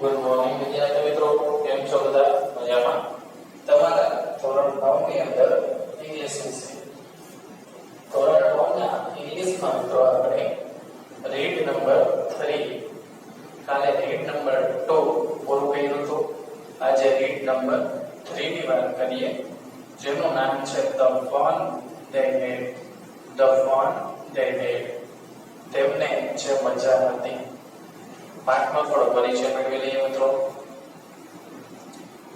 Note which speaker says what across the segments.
Speaker 1: Good morning વિદ્યાર્થી મિત્રો, કેમ છો બધા? મજામાં? તમારા ધોરણ 9 ની અંદર ઇંગ્લિશ વિષય ધોરણ 9 ના ઇંગ્લિશમાં મિત્રો આપણે રીડ નંબર 3 કાલે રીડ નંબર 2 પૂરું કર્યું હતું. આજે રીડ નંબર 3 ની વાત કરીએ, જેનું નામ છે the fun they had. The fun they had, તેમને જે મજા હતી. પાઠનો થોડો પરિચય મેળવી લઈએ મિત્રો.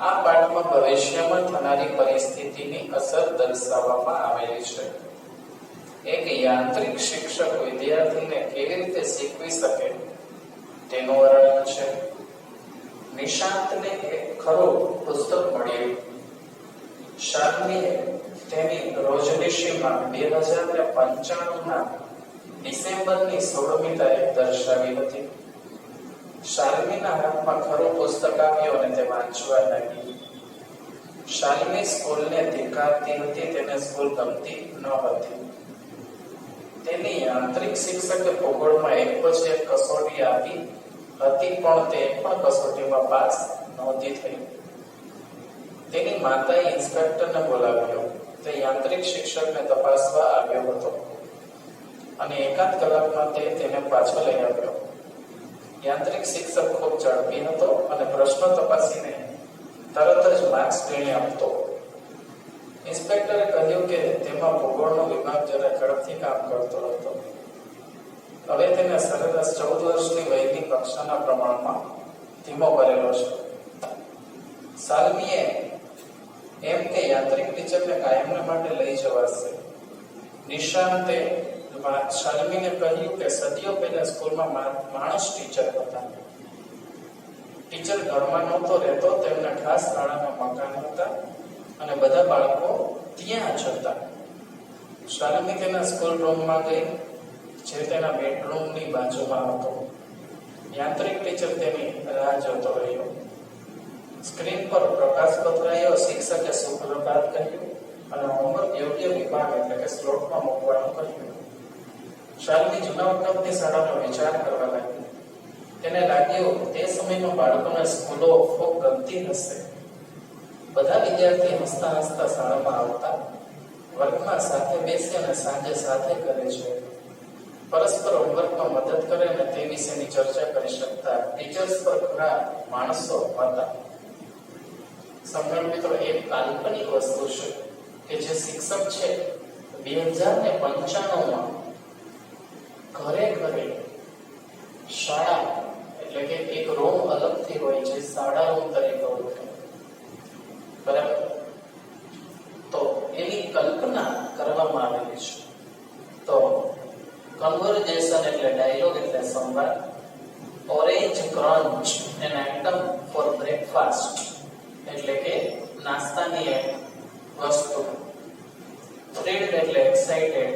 Speaker 1: આ પાઠમાં ભવિષ્યમાં થનારી પરિસ્થિતિની અસર દર્શાવવામાં આવેલી છે. એક યાંત્રિક શિક્ષક વિદ્યાર્થીને કેવી રીતે શીખવી શકે તેનું વર્ણન છે. નિશાંતને એક ખરું પુસ્તક મળ્યું. શાલિનીએ તેની રોજનીશીમાં 2095 ના ડિસેમ્બરની 16મી તારીખ દર્શાવી હતી. શાલિનીના હાથમાં ખરું પુસ્તક આવ્યું અને તે વાંચવા લાગી. શાલિની સ્કૂલને ધિક્કારતી હતી, તેને સ્કૂલ ગમતી ન હતી. તેની યાંત્રિક શિક્ષકે ભૂગોળમાં એક પછી એક કસોટી આપી હતી, પણ તે પણ કસોટીમાં પાસ નહોતી થઈ. તેની માતાએ ઇન્સ્પેક્ટરને બોલાવ્યો. તે યાંત્રિક શિક્ષકને તપાસવા આવ્યો હતો અને એકાદ કલાકમાં તે તેને પાછો લઈ આવ્યો. યાંત્રિક શિક્ષક ખૂબ ઝડપી હતો અને પ્રશ્નો તપાસીને તરત જ માર્ક્સ ગણી આપતો. ઇન્સ્પેક્ટરે કહ્યું કે તેમાં ભૂગોળનો વિભાગ જરા ઝડપથી કામ કરતો હતો. હવે તેને સરેરાશ 14 વર્ષની વયની કક્ષાના પ્રમાણમાં ધીમો કરેલો છે. શાલિનીએ એમ કે યાંત્રિક ટીચરને કાયમને માટે લઈ જવાશે. નિશાંતે શાલિનીને કહ્યું કે સદીઓ પહેલા સ્કૂલમાં માણસ ટીચર હતા. ટીચર ઘરમાં નહોતો રહેતો, તેમના ખાસ શાળામાં મકાન હતા અને બધા બાળકો ત્યાં જ હતા. શાલિની તેના સ્કૂલ રૂમમાં ગઈ, જે તેના બેડરૂમની બાજુમાં હતો. યાંત્રિક ટીચર તેની રાહ જોતો રહ્યો. સ્ક્રીન પર પ્રકાશ પથરાયો. શિક્ષકે સુપ્રભાત કહ્યું અને હોમવર્ક યોગ્ય વિભાગ એટલે કે સ્લોટમાં મૂકવાનું કહ્યું. શાલિની જૂના વખતની શાળાનો વિચાર કરવા લાગી. તેને લાગ્યું તે સમયમાં બાળકોને સ્કૂલો ખૂબ ગમતી હશે. બધા વિદ્યાર્થી હસતા હસતા શાળામાં આવતા, વર્ગમાં સાથે બેસે અને સાંજે સાથે કરે છે. પરસ્પર હોમવર્કમાં મદદ કરે અને તે વિશેની ચર્ચા કરી શકતા. ટીચર્સ પર ઘણા માણસો હતા. સમજણ મિત્રો, એક કાલ્પનિક વસ્તુ છે કે જે શિક્ષક છે 2095માં ઘરે ઘરે શાળા એટલે કે એક રૂમ અલગથી હોય છે, શાળા રૂમ તરીકે ઓળખાય, બરાબર? તો એની કલ્પના કરવામાં આવેલી છે. તો કન્વર્જેશન એટલે ડાયલોગ એટલે સંવાદ. Orange crunch an item for breakfast એટલે કે નાસ્તાની એક વસ્તુ. થ્રિલ્ડ એટલે એક્સાઇટેડ,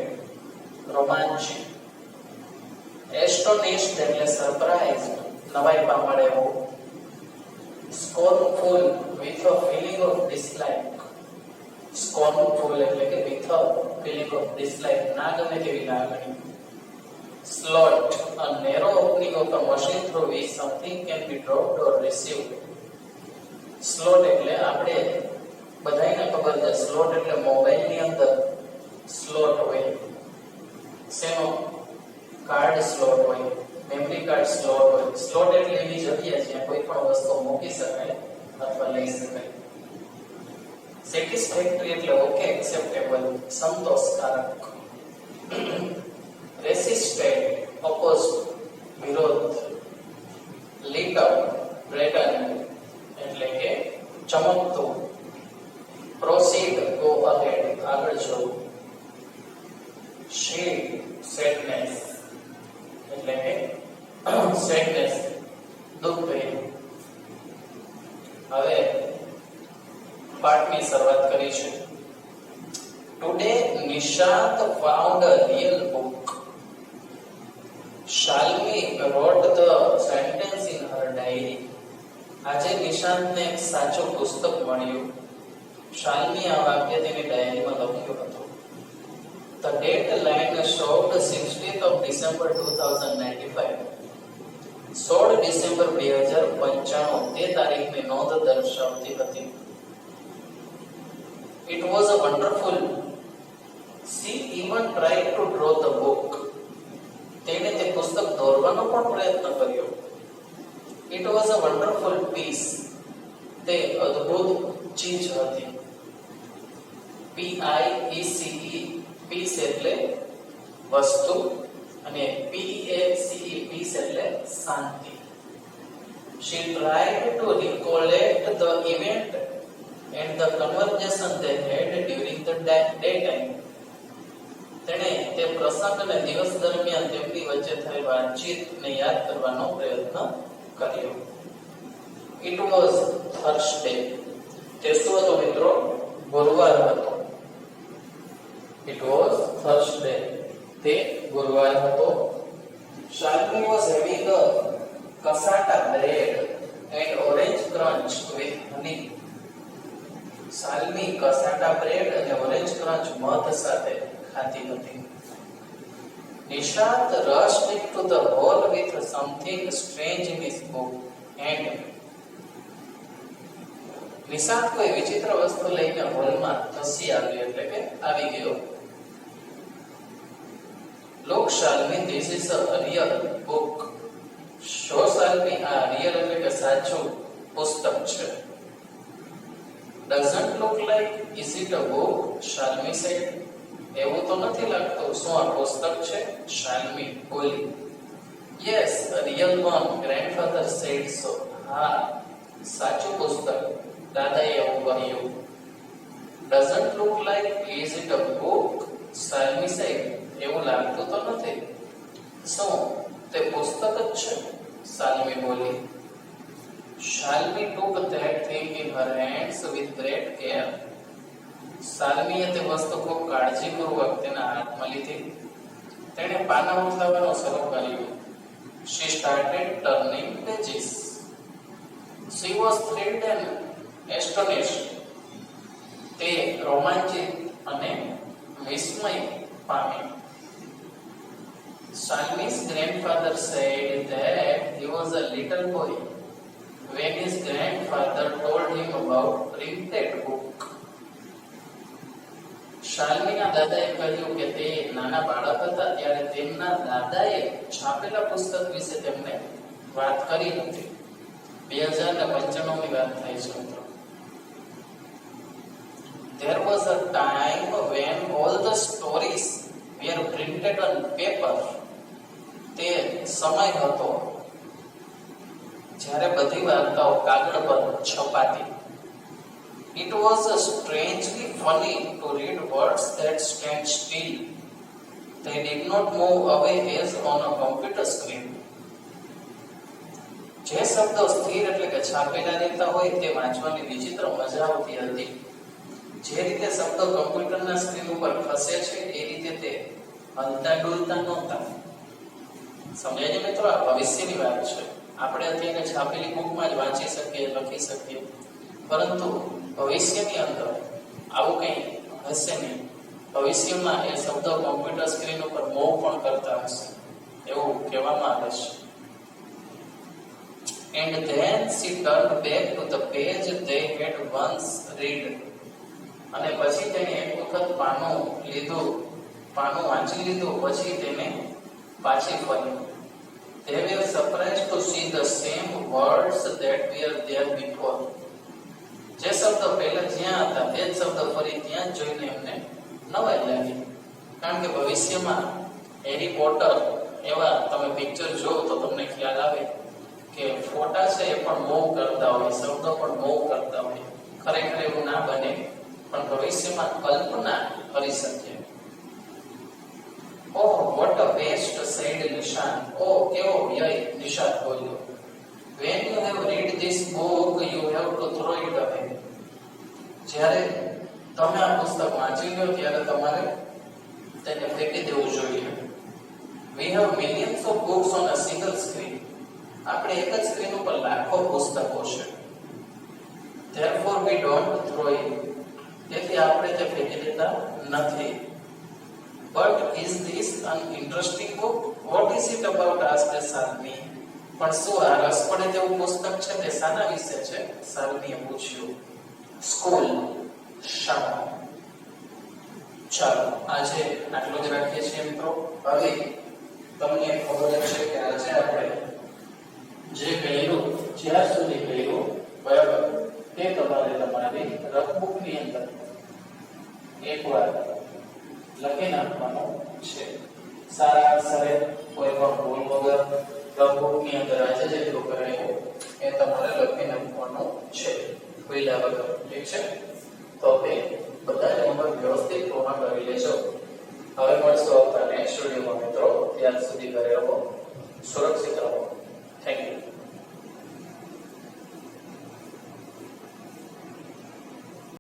Speaker 1: રોમાંચિત. એસ્ટોનિશ્ડ એટલે સરપ્રાઇઝડ, નવાઈ પામડ એવું. Scornful with a feeling of dislike. Scornful એટલે કે with a feeling of dislike, ના ગમે તેવી લાગણી. Slot, a narrow opening of a machine through which something can be dropped or received. Slot એટલે આપણે બધાને ખબર છે, સ્લોટ એટલે મોબાઈલની અંદર સ્લોટ હોય. શેનો? કાર્ડ સ્લોટ હોય, મેમરી કાર્ડ સ્લોટ હોય. સ્લોટ એટલે એવી જગ્યા જ્યાં કોઈ પણ વસ્તુ મૂકી શકાય અથવા લઈ શકાય. સેટિસ્ફેક્ટરી એટલે ઓકે, એક્સેપ્ટેબલ, સંતોષકારક. રેસિસ્ટેડ, ઓપોઝ, વિરોધ. લીટ અપ, બ્રાઇટન એટલે કે ચમકતું. પ્રોસીડ, ગો અહેડ, આગળ જવું. શીડ, સેડનેસ એટલે કે સેડનેસ, દુઃખ ભેરું. હવે પાઠની શરૂઆત કરી છે. Today Nishant found a real book. Shalini wrote the sentence in her diary. આજે નિશાંતને એક સાચું પુસ્તક મળ્યું. શાલિની આ વાક્ય તેની ડાયરીમાં લખ્યું હતું. The deadline showed 16th of December 2095. 16 December 2095 તે તારીખની નોંધ દર્શાવતી હતી. It was a wonderful. She even tried to draw the book. તેણે તે પુસ્તક દોરવાનો પણ પ્રયત્ન કર્યો. It was a wonderful piece. તે અદ્ભુત ચીજ હતી. Piece, piece એટલે વસ્તુ અને Pace, peace એટલે શાંતિ. She tried to recollect the event and the conversation they had during the daytime. તેણે તે પ્રસંગ અને દિવસ દરમિયાન તેમની વચ્ચે થયેલ વાતચીતને યાદ કરવાનો પ્રયત્ન કર્યો. It was Thursday. તે શું હતો મિત્રો? ગુરુવાર હતો. It was Thursday. તે ગુરુવાર હતો. Shalini was having a cassata bread and orange crunch with honey. Shalini cassata bread અને orange crunch મધ સાથે ખાતી હતી. Nishant rushed into the hall with something strange in his book and Nishant કોઈ વિચિત્ર વસ્તુ લઈને હોલમાં ધસી આવ્યો એટલે કે આવી ગયો. Look Shalini, this is a real book. Show Shalini, આ real એટલે કે સાચું પુસ્તક છે. Doesn't look like, is it a book? Shalini said. એવું તો નથી લાગતું. શું આ પુસ્તક છે? Shalini બોલી. Yes, a real one. Grandfather said so. હા, સાચું પુસ્તક. દાદાએ એવું કહ્યું. Doesn't look like, is it a book? Shalini said. એવું લાગતું તો નથી. શું તે પુસ્તક જ છે? Shalini બોલી. Shalini took that thing in her hands with great care. Shalini તે વસ્તુ ખૂબ કાળજીપૂર્વક તેના હાથમાં લીધી. તેણે પાના ઉઠાવવાનું શરૂ કર્યું. She started turning pages. She was thrilled and astonished. તે રોમાંચિત અને વિસ્મય પામી. Shalini's grandfather said that he was a little boy when his grandfather told him about printed book. શાલિનીના દાદાએ કહ્યું કે તે નાના બાળક હતા ત્યારે તેમના દાદાએ છાપેલા પુસ્તક વિશે તેમને વાત કરી હતી. 2095 ની વાત થાય છે મિત્રો. There was a time when all the stories were printed on paper. તે સમય હતો જ્યારે બધી વાર્તાઓ કાગળ પર છપાતી. It was strangely funny to read words that stand still. They did not move away as on a computer screen. જે શબ્દો સ્થિર એટલે કે છાપેલા રહેતા હોય તે વાંચવાની વિચિત્ર મજા આવતી હતી. જે રીતે શબ્દો કમ્પ્યુટરના સ્ક્રીન ઉપર ખસે છે એ રીતે તે હલતા ડોલતા નહોતા. સમજાય છે મિત્રો? આ ભવિષ્યની વાત છે. આપણે અત્યારે છાપેલી બુકમાં જ વાંચી શકીએ, લખી શકીએ, પરંતુ ભવિષ્યની અંદર આવું કંઈ હશે નહીં. ભવિષ્યમાં એ શબ્દો કમ્પ્યુટર સ્ક્રીન ઉપર મૂવ પણ કરતા હશે એવું કહેવામાં આવે છે. And then she turned back to the page they had once read. અને પછી તેને એક વખત પાનું વાંચી લીધું. પછી તેને પાછી ફરી. They were surprised to see the same words that were there before. જે શબ્દ પહેલા જ્યાં હતા તે જ શબ્દ ફરી ત્યાં જોઈને એમને નવાઈ લાગી. કારણ કે ભવિષ્યમાં હેરી પોટર એવા તમે પિક્ચર જોવો તો તમને ખ્યાલ આવે કે ફોટા છે એ પણ મૂવ કરતા હોય, શબ્દો પણ મૂવ કરતા હોય. ખરેખર એવું ના બને પણ ભવિષ્યમાં કલ્પના કરી શકીએ. Oh, what a waste, said Nishant. Oh, કેવો વ્યય, નિશાંત બોલ્યો. When you have read this book, you have to throw it away. જ્યારે તમે આ પુસ્તક વાંચી લો ત્યારે તમારે તેને ફેંકી દેવું જોઈએ. We have millions of books on a single screen. આપણે એક જ સ્ક્રીન ઉપર લાખો પુસ્તકો છે. Therefore we don't throw it. તેથી આપણે તે ફેંકી દેતા નથી. But is this an interesting book? What is it about? asked Shalini. પણ શું આ રસ પડે તેવું પુસ્તક છે તે શાના વિશે છે? સારણીએ પૂછ્યું. સ્કૂલ, શાળા. ચાલો આજે આટલું જ રાખીએ છીએ મિત્રો. હવે તમને ખબર જ છે કે આજે આપણે જે કર્યું જ્યાં સુધી કર્યું બરાબર તે તમારે તમારી રફબુક ની અંદર એકવાર લખી નાખવાનું છે. સારા અક્ષરે કોઈ પણ ભૂલ વગર રફબુક ની અંદર આજે જેટલું કરાયું એ તમારે લખી નાખવાનું છે ભૂલ્યા વગર. ઠીક છે? તો તે બધા નંબર વ્યવસ્થિત પૂર્ણ કરી લેજો. હવે મળશું આવતા નેક્સ્ટ વિડીયોમાં મિત્રો. ત્યાં સુધી ઘરે રહો, સુરક્ષિત રહો.